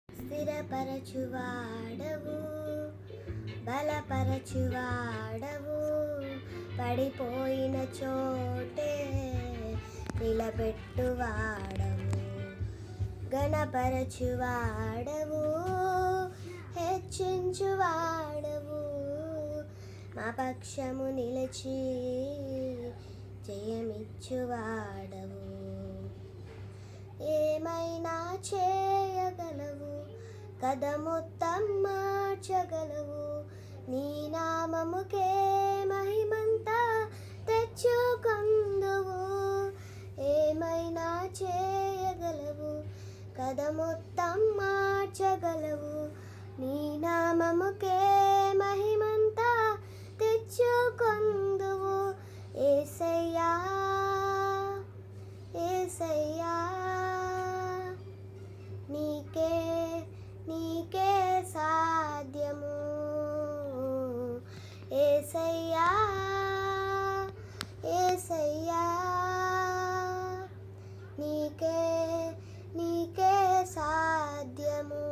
స్థిరపరచువాడవు, బలపరచువాడవు, పడిపోయిన చోటే నిలబెట్టువాడవు, ఘనపరచువాడవు, హెచ్చించువాడవు, మా పక్షము నిలిచి జయమిచ్చువాడవు. ఏమైనా చేయగలవు, కథ మొత్తం మార్చగలవు, నీ నామముకే మహిమంతా తెచ్చుకొందువు. ఏమైనా చేయగలవు, కథ మొత్తం మార్చగలవు, నీ నామముకే మహిమంతా తెచ్చుకొందువు. యేసయ్యా యేసయ్యా, నీకే నీకే సాధ్యము. యేసయ్యా యేసయ్యా, నీకే నీకే సాధ్యము.